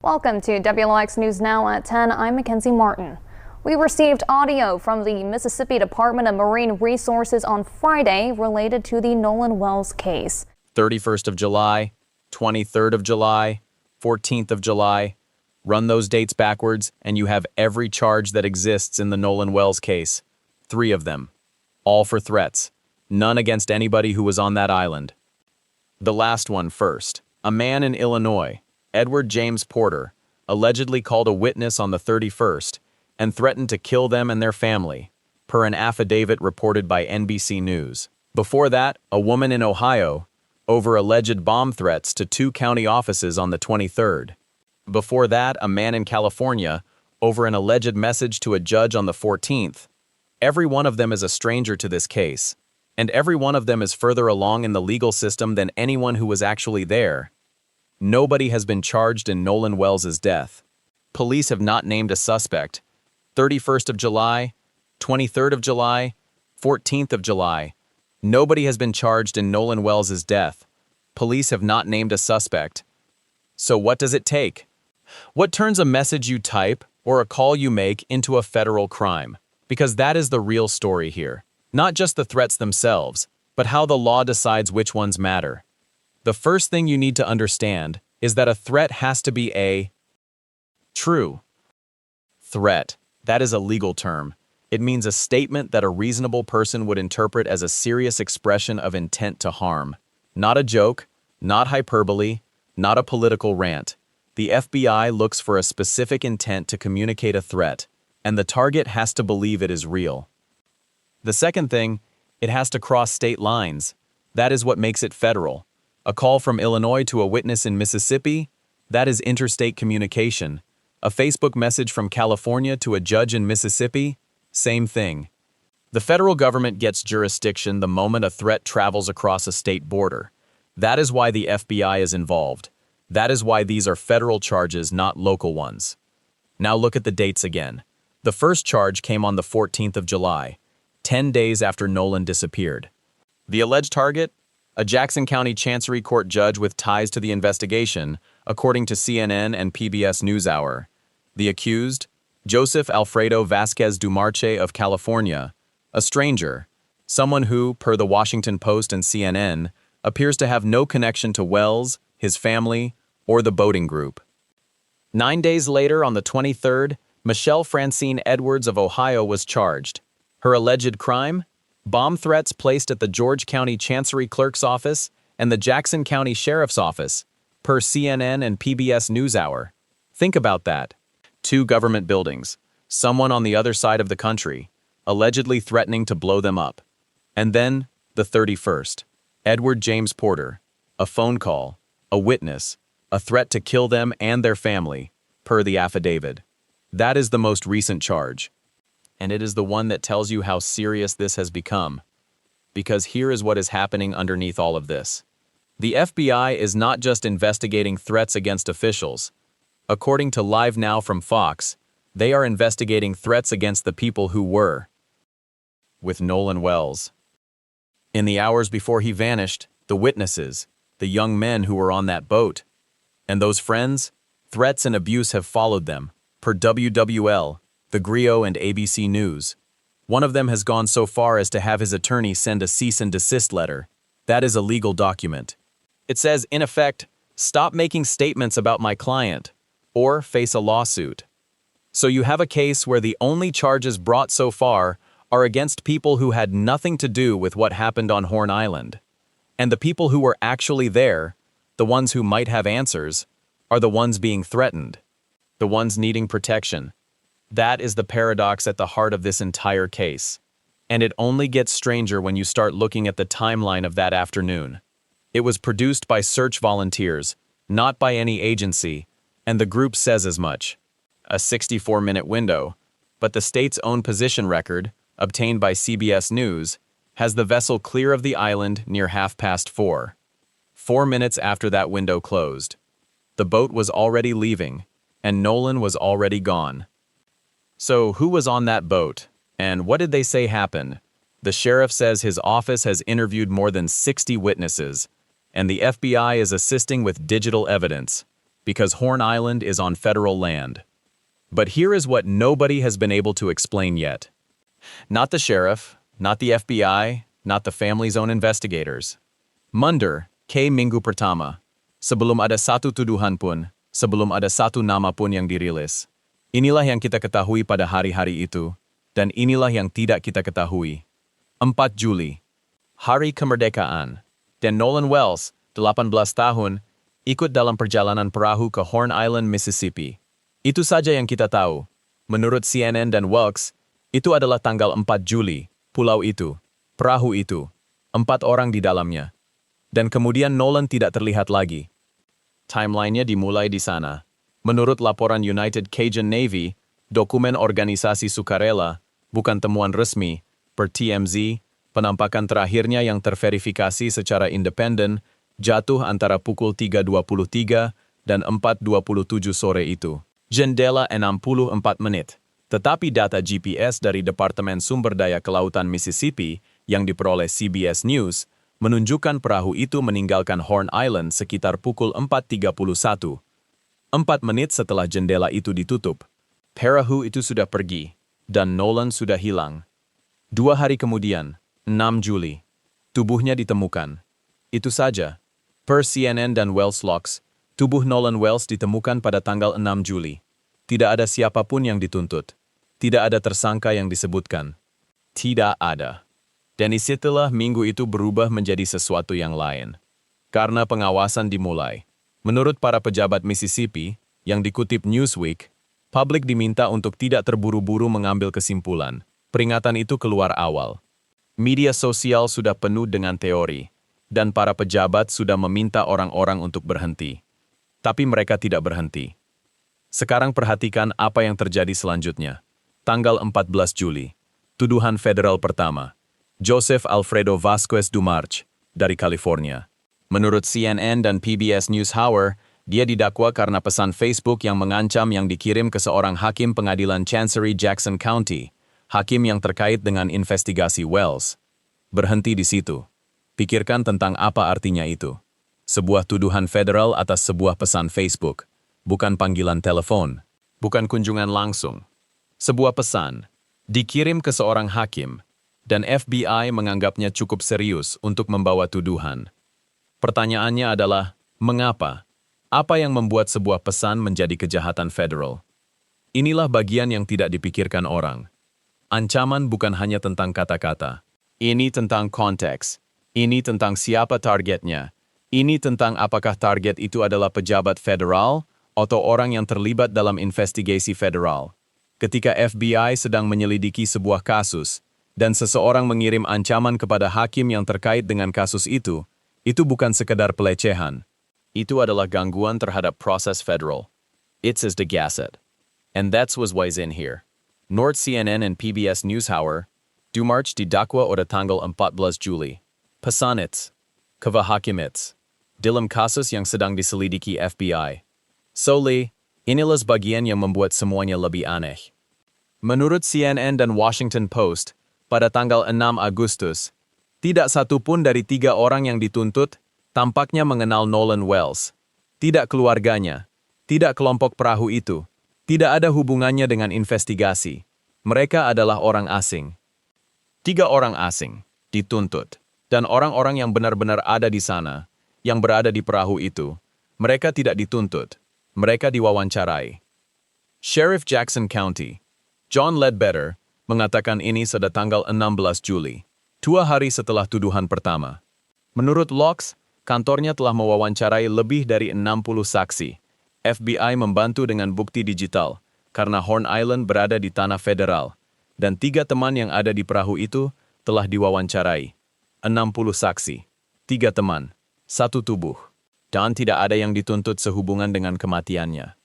Welcome to WLX News Now at 10. I'm Mackenzie Martin. We received audio from the Mississippi Department of Marine Resources on Friday related to the Nolan Wells case. 31st of July, 23rd of July, 14th of July. Run those dates backwards and you have every charge that exists in the Nolan Wells case. 3 of them. All for threats. None against anybody who was on that island. The last one first. A man in Illinois, Edward James Porter, allegedly called a witness on the 31st and threatened to kill them and their family, per an affidavit reported by NBC News. Before that, a woman in Ohio, over alleged bomb threats to 2 county offices on the 23rd. Before that, a man in California, over an alleged message to a judge on the 14th. Every one of them is a stranger to this case, and every one of them is further along in the legal system than anyone who was actually there. Nobody has been charged in Nolan Wells' death. Police have not named a suspect. 31st of July, 23rd of July, 14th of July. Nobody has been charged in Nolan Wells' death. Police have not named a suspect. So what does it take? What turns a message you type or a call you make into a federal crime? Because that is the real story here. Not just the threats themselves, but how the law decides which ones matter. The first thing you need to understand is that a threat has to be a true threat. That is a legal term. It means a statement that a reasonable person would interpret as a serious expression of intent to harm. Not a joke, not hyperbole, not a political rant. The FBI looks for a specific intent to communicate a threat, and the target has to believe it is real. The second thing, it has to cross state lines. That is what makes it federal. A call from Illinois to a witness in Mississippi, that is interstate communication. A Facebook message from California to a judge in Mississippi, same thing. The federal government gets jurisdiction the moment a threat travels across a state border. That is why the FBI is involved. That is why these are federal charges, not local ones. Now look at the dates again. The first charge came on the 14th of July, 10 days after Nolan disappeared. The alleged target? A Jackson County Chancery Court judge with ties to the investigation, according to CNN and PBS NewsHour. The accused? Joseph Alfredo Vasquez Dumarche of California, a stranger, someone who, per the Washington Post and CNN, appears to have no connection to Wells, his family, or the boating group. 9 days later, on the 23rd, Michelle Francine Edwards of Ohio was charged. Her alleged crime? Bomb threats placed at the George County Chancery Clerk's office and the Jackson County Sheriff's office, per CNN and PBS NewsHour. Think about that. 2 government buildings, someone on the other side of the country, allegedly threatening to blow them up. And then, the 31st, Edward James Porter, a phone call, a witness, a threat to kill them and their family, per the affidavit. That is the most recent charge. And it is the one that tells you how serious this has become. Because here is what is happening underneath all of this. The FBI is not just investigating threats against officials. According to Live Now from Fox, they are investigating threats against the people who were with Nolan Wells. In the hours before he vanished, the witnesses, the young men who were on that boat, and those friends, threats and abuse have followed them, per WWL, The Grio and ABC News. One of them has gone so far as to have his attorney send a cease and desist letter. That is a legal document. It says, in effect, stop making statements about my client, or face a lawsuit. So you have a case where the only charges brought so far are against people who had nothing to do with what happened on Horn Island. And the people who were actually there, the ones who might have answers, are the ones being threatened, the ones needing protection. That is the paradox at the heart of this entire case. And it only gets stranger when you start looking at the timeline of that afternoon. It was produced by search volunteers, not by any agency, and the group says as much. A 64-minute window, but the state's own position record, obtained by CBS News, has the vessel clear of the island near 4:30. 4 minutes after that window closed. The boat was already leaving, and Nolan was already gone. So who was on that boat, and what did they say happened? The sheriff says his office has interviewed more than 60 witnesses, and the FBI is assisting with digital evidence, because Horn Island is on federal land. But here is what nobody has been able to explain yet. Not the sheriff, not the FBI, not the family's own investigators. Munder, K. Minggu Pertama, sebelum ada satu tuduhan pun, sebelum ada satu nama pun yang dirilis. Inilah yang kita ketahui pada hari-hari itu, dan inilah yang tidak kita ketahui. 4 Juli, Hari Kemerdekaan, dan Nolan Wells, 18 tahun, ikut dalam perjalanan perahu ke Horn Island, Mississippi. Itu saja yang kita tahu. Menurut CNN dan Welks, itu adalah tanggal 4 Juli, pulau itu, perahu itu, 4 orang di dalamnya. Dan kemudian Nolan tidak terlihat lagi. Timeline-nya dimulai di sana. Menurut laporan United Cajun Navy, dokumen organisasi sukarela, bukan temuan resmi, per TMZ, penampakan terakhirnya yang terverifikasi secara independen jatuh antara pukul 3.23 dan 4.27 sore itu. Jendela 64 menit. Tetapi data GPS dari Departemen Sumber Daya Kelautan Mississippi yang diperoleh CBS News menunjukkan perahu itu meninggalkan Horn Island sekitar pukul 4.31. 4 menit setelah jendela itu ditutup, perahu itu sudah pergi, dan Nolan sudah hilang. 2 hari kemudian, 6 Juli, tubuhnya ditemukan. Itu saja. Per CNN dan Wells Logs, tubuh Nolan Wells ditemukan pada tanggal 6 Juli. Tidak ada siapapun yang dituntut. Tidak ada tersangka yang disebutkan. Tidak ada. Dan disitulah minggu itu berubah menjadi sesuatu yang lain. Karena pengawasan dimulai. Menurut para pejabat Mississippi, yang dikutip Newsweek, publik diminta untuk tidak terburu-buru mengambil kesimpulan. Peringatan itu keluar awal. Media sosial sudah penuh dengan teori, dan para pejabat sudah meminta orang-orang untuk berhenti. Tapi mereka tidak berhenti. Sekarang perhatikan apa yang terjadi selanjutnya. Tanggal 14 Juli, tuduhan federal pertama. Joseph Alfredo Vasquez Dumarch, dari California. Menurut CNN dan PBS NewsHour, dia didakwa karena pesan Facebook yang mengancam yang dikirim ke seorang hakim pengadilan Chancery Jackson County, hakim yang terkait dengan investigasi Wells. Berhenti di situ. Pikirkan tentang apa artinya itu. Sebuah tuduhan federal atas sebuah pesan Facebook, bukan panggilan telepon, bukan kunjungan langsung. Sebuah pesan, dikirim ke seorang hakim, dan FBI menganggapnya cukup serius untuk membawa tuduhan. Pertanyaannya adalah, mengapa? Apa yang membuat sebuah pesan menjadi kejahatan federal? Inilah bagian yang tidak dipikirkan orang. Ancaman bukan hanya tentang kata-kata. Ini tentang konteks. Ini tentang siapa targetnya. Ini tentang apakah target itu adalah pejabat federal atau orang yang terlibat dalam investigasi federal. Ketika FBI sedang menyelidiki sebuah kasus, dan seseorang mengirim ancaman kepada hakim yang terkait dengan kasus itu bukan sekedar pelecehan. Itu adalah gangguan terhadap proses federal. It's as the gasset. And that's was why's in here. North CNN and PBS NewsHour, Dumarch didakwa pada tanggal 14 Juli. Pesanits, Kavahakimits, dalam kasus yang sedang diselidiki FBI. Solely, inilah bagian yang membuat semuanya lebih aneh. Menurut CNN dan Washington Post, pada tanggal 6 Agustus, tidak satu pun dari 3 orang yang dituntut tampaknya mengenal Nolan Wells. Tidak keluarganya, tidak kelompok perahu itu, tidak ada hubungannya dengan investigasi. Mereka adalah orang asing. 3 orang asing dituntut, dan orang-orang yang benar-benar ada di sana, yang berada di perahu itu, mereka tidak dituntut. Mereka diwawancarai. Sheriff Jackson County, John Ledbetter, mengatakan ini pada tanggal 16 Juli, 2 hari setelah tuduhan pertama. Menurut Logs, kantornya telah mewawancarai lebih dari 60 saksi. FBI membantu dengan bukti digital, karena Horn Island berada di tanah federal, dan 3 teman yang ada di perahu itu telah diwawancarai. 60 saksi, 3 teman, 1 tubuh, dan tidak ada yang dituntut sehubungan dengan kematiannya.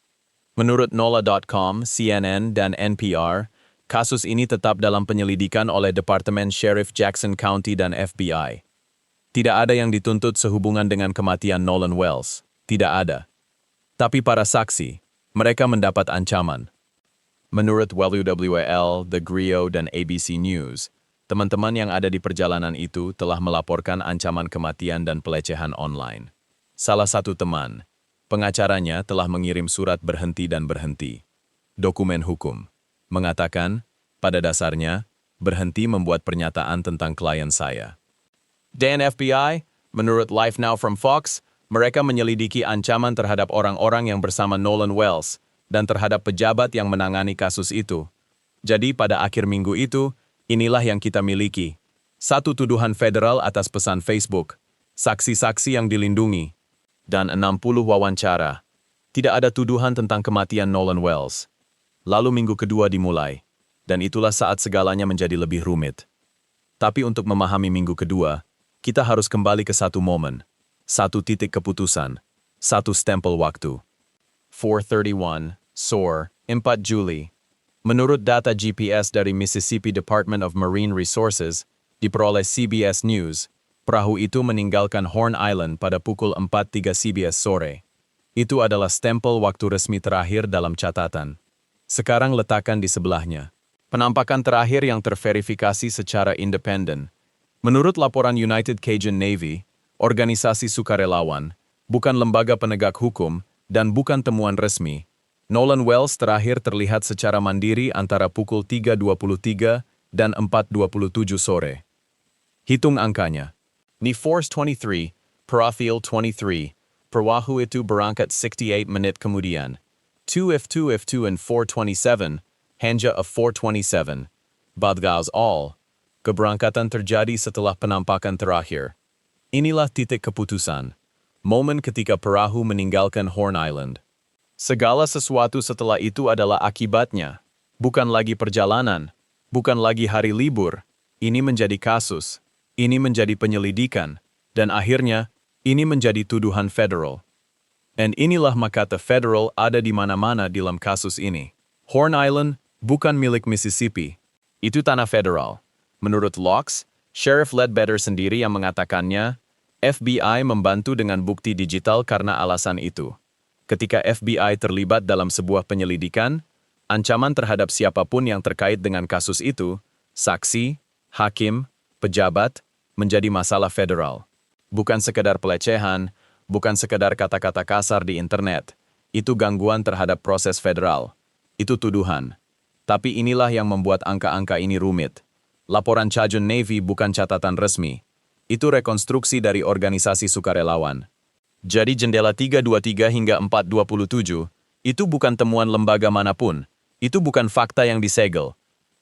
Menurut NOLA.com, CNN, dan NPR, kasus ini tetap dalam penyelidikan oleh Departemen Sheriff Jackson County dan FBI. Tidak ada yang dituntut sehubungan dengan kematian Nolan Wells. Tidak ada. Tapi para saksi, mereka mendapat ancaman. Menurut WWL, The Grio, dan ABC News, teman-teman yang ada di perjalanan itu telah melaporkan ancaman kematian dan pelecehan online. Salah satu teman, Pengacaranya telah mengirim surat berhenti dan berhenti. Dokumen hukum mengatakan, pada dasarnya, berhenti membuat pernyataan tentang klien saya. Dan FBI, menurut Live Now from Fox, mereka menyelidiki ancaman terhadap orang-orang yang bersama Nolan Wells dan terhadap pejabat yang menangani kasus itu. Jadi pada akhir minggu itu, inilah yang kita miliki. 1 tuduhan federal atas pesan Facebook, saksi-saksi yang dilindungi, dan 60 wawancara. Tidak ada tuduhan tentang kematian Nolan Wells. Lalu minggu kedua dimulai, dan itulah saat segalanya menjadi lebih rumit. Tapi untuk memahami minggu kedua, kita harus kembali ke satu momen, satu titik keputusan, satu stempel waktu. 4:31, SOR, 4 Juli. Menurut data GPS dari Mississippi Department of Marine Resources, diperoleh CBS News, perahu itu meninggalkan Horn Island pada pukul 4.3 CBS sore. Itu adalah stempel waktu resmi terakhir dalam catatan. Sekarang letakkan di sebelahnya. Penampakan terakhir yang terverifikasi secara independen. Menurut laporan United Cajun Navy, organisasi sukarelawan, bukan lembaga penegak hukum, dan bukan temuan resmi, Nolan Wells terakhir terlihat secara mandiri antara pukul 3.23 dan 4.27 sore. Hitung angkanya. Ni Force 23, Profil 23, perahu itu berangkat 68 menit kemudian. 2 and 427, hanja of 427. Badgaus all. Keberangkatan terjadi setelah penampakan terakhir. Inilah titik keputusan. Momen ketika perahu meninggalkan Horn Island. Segala sesuatu setelah itu adalah akibatnya. Bukan lagi perjalanan. Bukan lagi hari libur. Ini menjadi kasus. Ini menjadi penyelidikan. Dan akhirnya, ini menjadi tuduhan federal. Dan inilah makata federal ada di mana-mana dalam kasus ini. Horn Island bukan milik Mississippi. Itu tanah federal. Menurut Locks, Sheriff Ledbetter sendiri yang mengatakannya, FBI membantu dengan bukti digital karena alasan itu. Ketika FBI terlibat dalam sebuah penyelidikan, ancaman terhadap siapapun yang terkait dengan kasus itu, saksi, hakim, pejabat, menjadi masalah federal. Bukan sekedar pelecehan, bukan sekedar kata-kata kasar di internet. Itu gangguan terhadap proses federal. Itu tuduhan. Tapi inilah yang membuat angka-angka ini rumit. Laporan Cajun Navy bukan catatan resmi. Itu rekonstruksi dari organisasi sukarelawan. Jadi jendela 323 hingga 427, itu bukan temuan lembaga manapun. Itu bukan fakta yang disegel.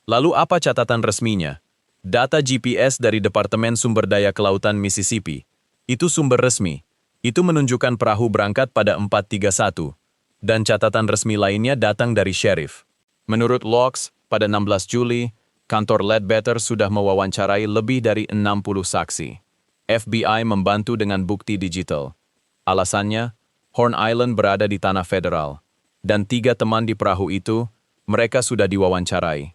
Lalu apa catatan resminya? Data GPS dari Departemen Sumber Daya Kelautan Mississippi. Itu sumber resmi. Itu menunjukkan perahu berangkat pada 431. Dan catatan resmi lainnya datang dari sheriff. Menurut Locks, pada 16 Juli, kantor Ledbetter sudah mewawancarai lebih dari 60 saksi. FBI membantu dengan bukti digital. Alasannya, Horn Island berada di tanah federal. Dan 3 teman di perahu itu, mereka sudah diwawancarai.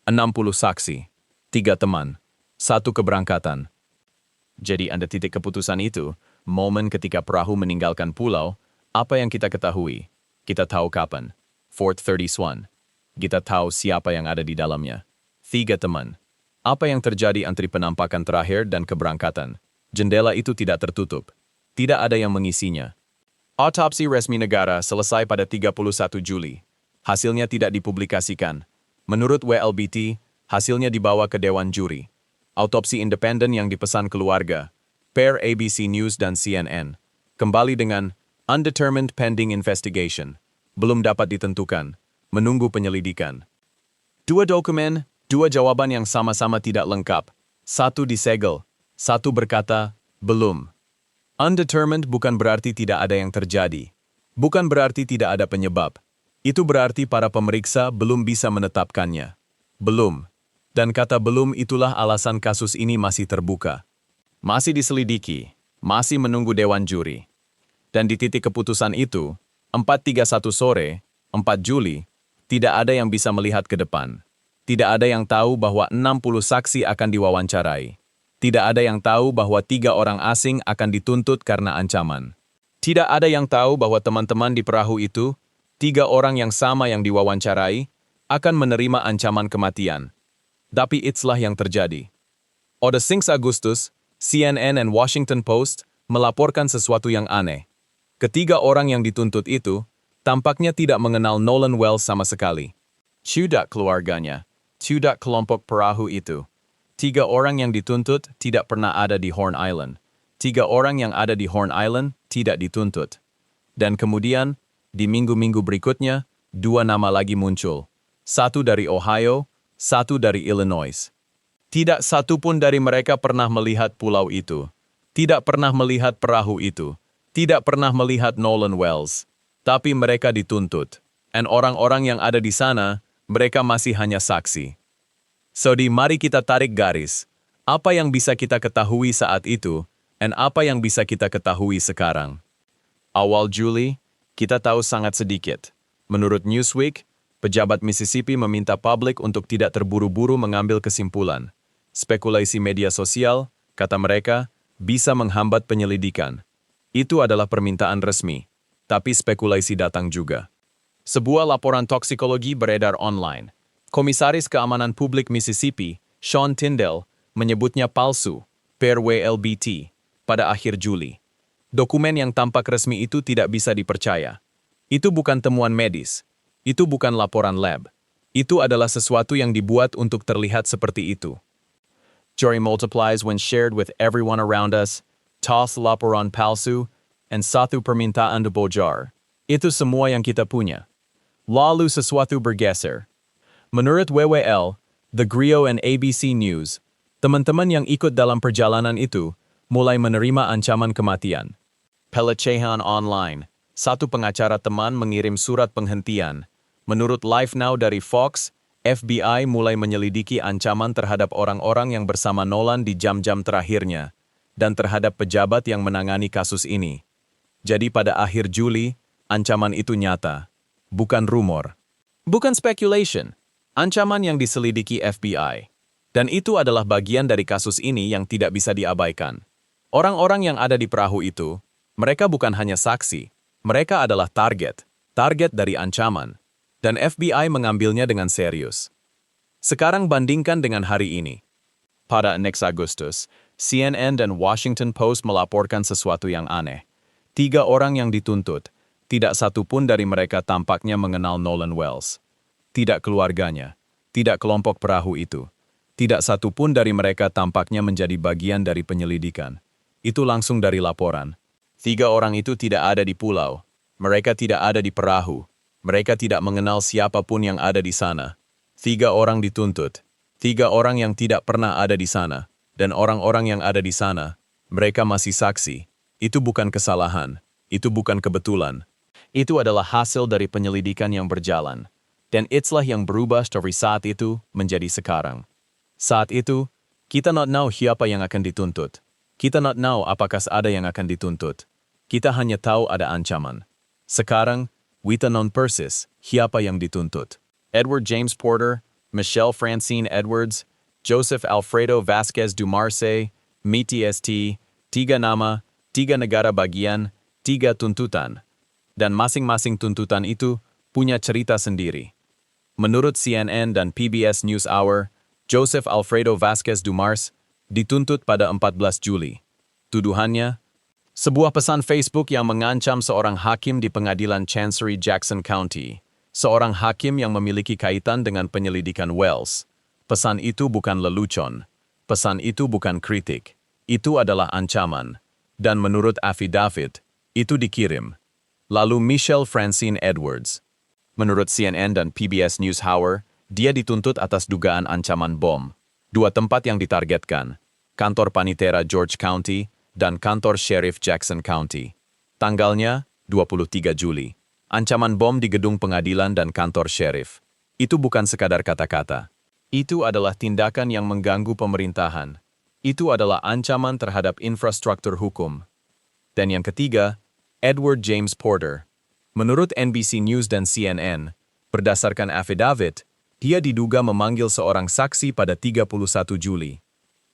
60 saksi, 3 teman, 1 keberangkatan. Jadi Anda titik keputusan itu, momen ketika perahu meninggalkan pulau, apa yang kita ketahui? Kita tahu kapan. 4:31. Kita tahu siapa yang ada di dalamnya. 3 teman. Apa yang terjadi antara penampakan terakhir dan keberangkatan? Jendela itu tidak tertutup. Tidak ada yang mengisinya. Autopsi resmi negara selesai pada 31 Juli. Hasilnya tidak dipublikasikan. Menurut WLBT, hasilnya dibawa ke Dewan Juri. Autopsi independen yang dipesan keluarga, pair ABC News dan CNN, kembali dengan undetermined pending investigation, belum dapat ditentukan, menunggu penyelidikan. 2 dokumen, 2 jawaban yang sama-sama tidak lengkap. 1 disegel, 1 berkata, belum. Undetermined bukan berarti tidak ada yang terjadi. Bukan berarti tidak ada penyebab. Itu berarti para pemeriksa belum bisa menetapkannya. Belum. Dan kata belum itulah alasan kasus ini masih terbuka. Masih diselidiki, masih menunggu Dewan Juri. Dan di titik keputusan itu, 4:31 sore, 4 Juli, tidak ada yang bisa melihat ke depan. Tidak ada yang tahu bahwa 60 saksi akan diwawancarai. Tidak ada yang tahu bahwa 3 orang asing akan dituntut karena ancaman. Tidak ada yang tahu bahwa teman-teman di perahu itu, 3 orang yang sama yang diwawancarai, akan menerima ancaman kematian. Tapi itulah yang terjadi. Pada 6 Agustus, CNN dan Washington Post melaporkan sesuatu yang aneh. Ketiga orang yang dituntut itu tampaknya tidak mengenal Nolan Wells sama sekali. Tidak keluarganya, tidak kelompok perahu itu. Tiga orang yang dituntut tidak pernah ada di Horn Island. Tiga orang yang ada di Horn Island tidak dituntut. Dan kemudian, di minggu-minggu berikutnya, dua nama lagi muncul. Satu dari Ohio, satu dari Illinois. Tidak satu pun dari mereka pernah melihat pulau itu. Tidak pernah melihat perahu itu. Tidak pernah melihat Nolan Wells. Tapi mereka dituntut. Dan orang-orang yang ada di sana, mereka masih hanya saksi. So, mari kita tarik garis. Apa yang bisa kita ketahui saat itu, dan apa yang bisa kita ketahui sekarang. Awal Juli, kita tahu sangat sedikit. Menurut Newsweek, pejabat Mississippi meminta publik untuk tidak terburu-buru mengambil kesimpulan. Spekulasi media sosial, kata mereka, bisa menghambat penyelidikan. Itu adalah permintaan resmi, tapi spekulasi datang juga. Sebuah laporan toksikologi beredar online. Komisaris Keamanan Publik Mississippi, Sean Tindell, menyebutnya palsu, per WLBT, pada akhir Juli. Dokumen yang tampak resmi itu tidak bisa dipercaya. Itu bukan temuan medis. Itu bukan laporan lab. Itu adalah sesuatu yang dibuat untuk terlihat seperti itu. Joy multiplies when shared with everyone around us, toss laporan palsu, and satu permintaan de bojar. Itu semua yang kita punya. Lalu sesuatu bergeser. Menurut WWL, The Grio and ABC News, teman-teman yang ikut dalam perjalanan itu mulai menerima ancaman kematian. Pelecehan online. Satu pengacara teman mengirim surat penghentian. Menurut Live Now dari Fox, FBI mulai menyelidiki ancaman terhadap orang-orang yang bersama Nolan di jam-jam terakhirnya dan terhadap pejabat yang menangani kasus ini. Jadi pada akhir Juli, ancaman itu nyata. Bukan rumor. Bukan speculation. Ancaman yang diselidiki FBI. Dan itu adalah bagian dari kasus ini yang tidak bisa diabaikan. Orang-orang yang ada di perahu itu, mereka bukan hanya saksi, mereka adalah target dari ancaman. Dan FBI mengambilnya dengan serius. Sekarang bandingkan dengan hari ini. Pada 6 Agustus, CNN dan Washington Post melaporkan sesuatu yang aneh. 3 orang yang dituntut, tidak satu pun dari mereka tampaknya mengenal Nolan Wells. Tidak keluarganya, tidak kelompok perahu itu. Tidak satu pun dari mereka tampaknya menjadi bagian dari penyelidikan. Itu langsung dari laporan. 3 orang itu tidak ada di pulau. Mereka tidak ada di perahu. Mereka tidak mengenal siapapun yang ada di sana. 3 orang dituntut. 3 orang yang tidak pernah ada di sana. Dan orang-orang yang ada di sana, mereka masih saksi. Itu bukan kesalahan. Itu bukan kebetulan. Itu adalah hasil dari penyelidikan yang berjalan. Dan itulah yang berubah dari saat itu menjadi sekarang. Saat itu, kita not know siapa yang akan dituntut. Kita not know apakah ada yang akan dituntut. Kita hanya tahu ada ancaman. Sekarang, kita non persis siapa yang dituntut. Edward James Porter, Michelle Francine Edwards, Joseph Alfredo Vasquez Dumarce, Miti St, 3 nama, 3 negara bagian, 3 tuntutan. Dan masing-masing tuntutan itu punya cerita sendiri. Menurut CNN dan PBS NewsHour, Joseph Alfredo Vasquez Dumarce dituntut pada 14 Juli. Tuduhannya, sebuah pesan Facebook yang mengancam seorang hakim di pengadilan Chancery Jackson County, seorang hakim yang memiliki kaitan dengan penyelidikan Wells. Pesan itu bukan lelucon, pesan itu bukan kritik, itu adalah ancaman. Dan menurut affidavit, itu dikirim. Lalu Michelle Francine Edwards. Menurut CNN dan PBS NewsHour, dia dituntut atas dugaan ancaman bom. 2 tempat yang ditargetkan, kantor Panitera George County dan kantor Sheriff Jackson County. Tanggalnya, 23 Juli. Ancaman bom di gedung pengadilan dan kantor sheriff. Itu bukan sekadar kata-kata. Itu adalah tindakan yang mengganggu pemerintahan. Itu adalah ancaman terhadap infrastruktur hukum. Dan yang ketiga, Edward James Porter. Menurut NBC News dan CNN, berdasarkan affidavit, dia diduga memanggil seorang saksi pada 31 Juli.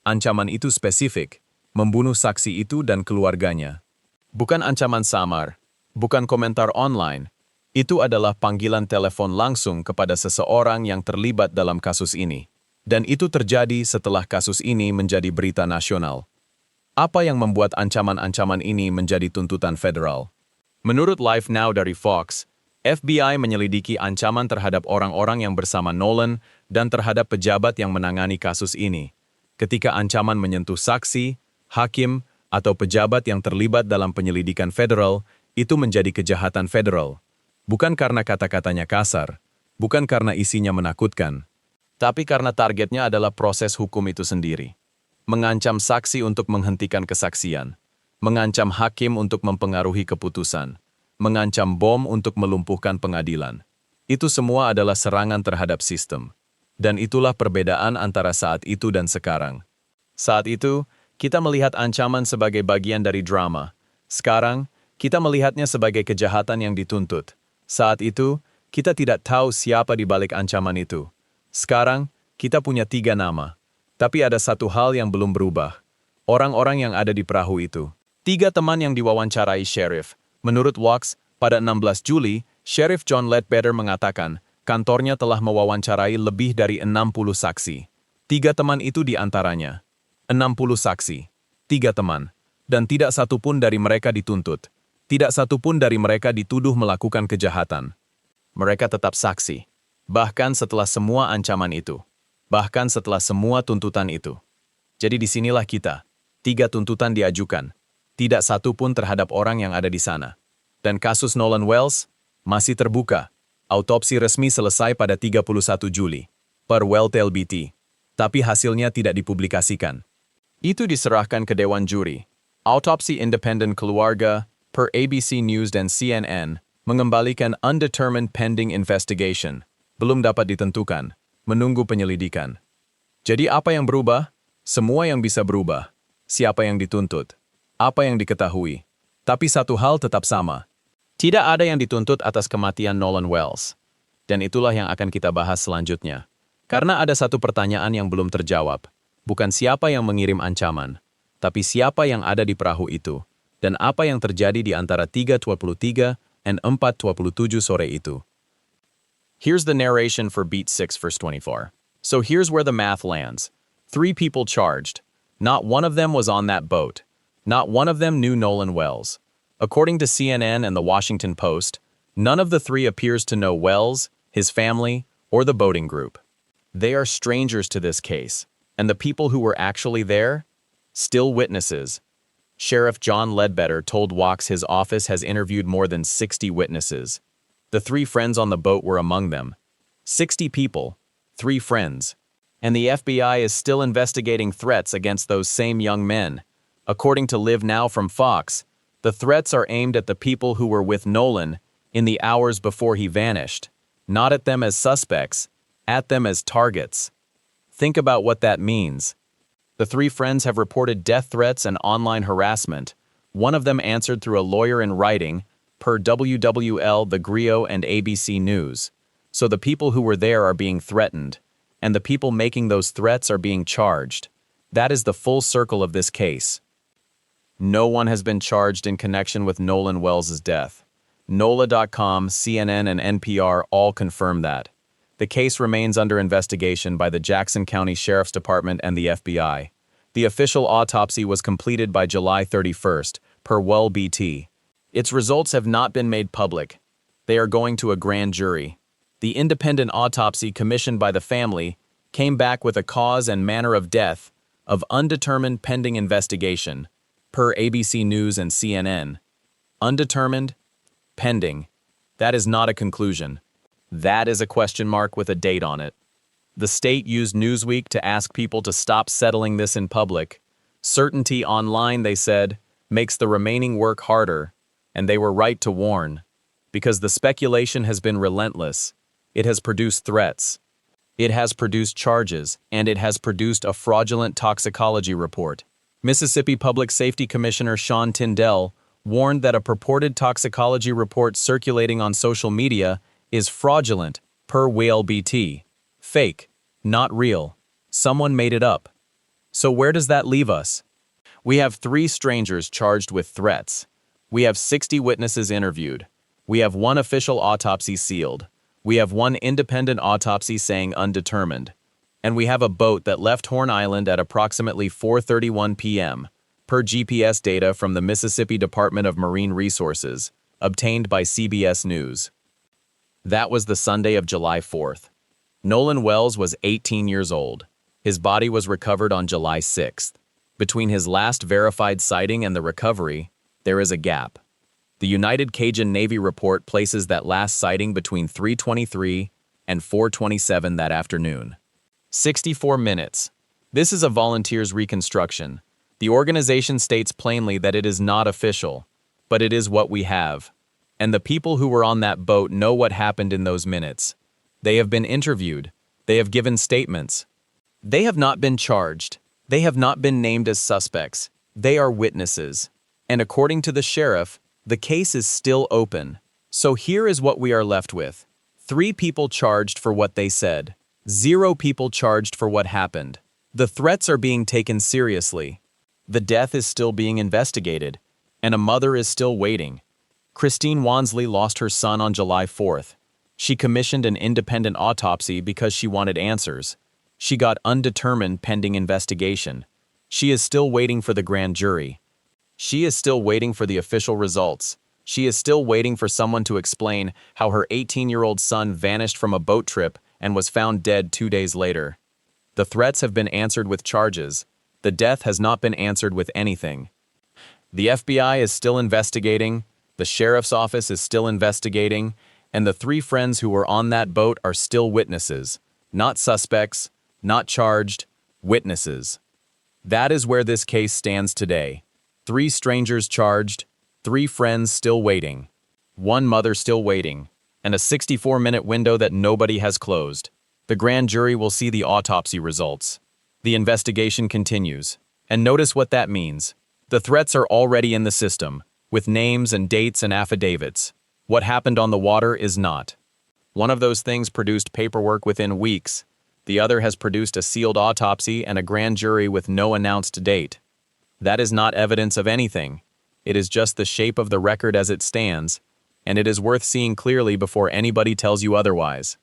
Ancaman itu spesifik, membunuh saksi itu dan keluarganya. Bukan ancaman samar, bukan komentar online. Itu adalah panggilan telepon langsung kepada seseorang yang terlibat dalam kasus ini. Dan itu terjadi setelah kasus ini menjadi berita nasional. Apa yang membuat ancaman-ancaman ini menjadi tuntutan federal? Menurut Live Now dari Fox, FBI menyelidiki ancaman terhadap orang-orang yang bersama Nolan dan terhadap pejabat yang menangani kasus ini. Ketika ancaman menyentuh saksi, hakim, atau pejabat yang terlibat dalam penyelidikan federal, itu menjadi kejahatan federal. Bukan karena kata-katanya kasar, bukan karena isinya menakutkan, tapi karena targetnya adalah proses hukum itu sendiri. Mengancam saksi untuk menghentikan kesaksian, mengancam hakim untuk mempengaruhi keputusan, mengancam bom untuk melumpuhkan pengadilan. Itu semua adalah serangan terhadap sistem. Dan itulah perbedaan antara saat itu dan sekarang. Saat itu, kita melihat ancaman sebagai bagian dari drama. Sekarang, kita melihatnya sebagai kejahatan yang dituntut. Saat itu, kita tidak tahu siapa di balik ancaman itu. Sekarang, kita punya 3 nama. Tapi ada satu hal yang belum berubah. Orang-orang yang ada di perahu itu. 3 teman yang diwawancarai Sheriff. Menurut Vox, pada 16 Juli, Sheriff John Ledbetter mengatakan kantornya telah mewawancarai lebih dari 60 saksi. 3 teman itu di antaranya. 60 saksi. 3 teman. Dan tidak satu pun dari mereka dituntut. Tidak satu pun dari mereka dituduh melakukan kejahatan. Mereka tetap saksi. Bahkan setelah semua ancaman itu. Bahkan setelah semua tuntutan itu. Jadi disinilah kita. 3 tuntutan diajukan. Tidak satu pun terhadap orang yang ada di sana. Dan kasus Nolan Wells masih terbuka. Autopsi resmi selesai pada 31 Juli. Per WELTLBT. Tapi hasilnya tidak dipublikasikan. Itu diserahkan ke Dewan Juri. Autopsi independen keluarga, per ABC News dan CNN, mengembalikan undetermined pending investigation. Belum dapat ditentukan. Menunggu penyelidikan. Jadi apa yang berubah? Semua yang bisa berubah. Siapa yang dituntut? Apa yang diketahui? Tapi satu hal tetap sama. Tidak ada yang dituntut atas kematian Nolan Wells. Dan itulah yang akan kita bahas selanjutnya. Karena ada satu pertanyaan yang belum terjawab. Bukan siapa yang mengirim ancaman, tapi siapa yang ada di perahu itu. Dan apa yang terjadi di antara 3:23 dan 4:27 sore itu. Here's the narration for Beat 6 verse 24. So here's where the math lands. 3 people charged. Not one of them was on that boat. Not one of them knew Nolan Wells. According to CNN and the Washington Post, none of the 3 appears to know Wells, his family, or the boating group. They are strangers to this case, and the people who were actually there? Still witnesses. Sheriff John Ledbetter told Vox his office has interviewed more than 60 witnesses. The 3 friends on the boat were among them. 60 people, 3 friends. And the FBI is still investigating threats against those same young men. According to Live Now from Fox, the threats are aimed at the people who were with Nolan in the hours before he vanished, not at them as suspects, at them as targets. Think about what that means. The 3 friends have reported death threats and online harassment. One of them answered through a lawyer in writing, per WWL, The Grio, and ABC News. So the people who were there are being threatened, and the people making those threats are being charged. That is the full circle of this case. No one has been charged in connection with Nolan Wells' death. NOLA.com, CNN, and NPR all confirm that. The case remains under investigation by the Jackson County Sheriff's Department and the FBI. The official autopsy was completed by July 31st, per WELTLBT. Its results have not been made public. They are going to a grand jury. The independent autopsy commissioned by the family came back with a cause and manner of death of undetermined pending investigation, per ABC News and CNN. Undetermined, pending. That is not a conclusion. That is a question mark with a date on it. The state used Newsweek to ask people to stop settling this in public. Certainty online, they said, makes the remaining work harder. And they were right to warn, because the speculation has been relentless. It has produced threats. It has produced charges, and it has produced a fraudulent toxicology report. Mississippi Public Safety Commissioner Sean Tindell warned that a purported toxicology report circulating on social media is fraudulent, per WELTLBT. Fake, not real. Someone made it up. So where does that leave us? We have 3 strangers charged with threats. We have 60 witnesses interviewed. We have 1 official autopsy sealed. We have 1 independent autopsy saying undetermined. And we have a boat that left Horn Island at approximately 4:31 p.m., per GPS data from the Mississippi Department of Marine Resources. obtained by CBS News. That was the Sunday of July 4th. Nolan Wells was 18 years old. His body was recovered on July 6th. Between his last verified sighting and the recovery, there is a gap. The United Cajun Navy report places that last sighting between 3:23 and 4:27 that afternoon. 64 minutes. This is a volunteer's reconstruction. The organization states plainly that it is not official, but it is what we have. And the people who were on that boat know what happened in those minutes. They have been interviewed. They have given statements. They have not been charged. They have not been named as suspects. They are witnesses. And according to the sheriff, the case is still open. So here is what we are left with. 3 people charged for what they said. 0 people charged for what happened. The threats are being taken seriously. The death is still being investigated, and a mother is still waiting. Christine Wansley lost her son on July 4th. She commissioned an independent autopsy because she wanted answers. She got undetermined pending investigation. She is still waiting for the grand jury. She is still waiting for the official results. She is still waiting for someone to explain how her 18-year-old son vanished from a boat trip and was found dead 2 days later. The threats have been answered with charges. The death has not been answered with anything. The FBI is still investigating, the sheriff's office is still investigating, and the 3 friends who were on that boat are still witnesses. Not suspects, not charged, witnesses. That is where this case stands today. 3 strangers charged, 3 friends still waiting, 1 mother still waiting, and a 64-minute window that nobody has closed. The grand jury will see the autopsy results. The investigation continues. And notice what that means. The threats are already in the system, with names and dates and affidavits. What happened on the water is not. One of those things produced paperwork within weeks. The other has produced a sealed autopsy and a grand jury with no announced date. That is not evidence of anything. It is just the shape of the record as it stands, and it is worth seeing clearly before anybody tells you otherwise.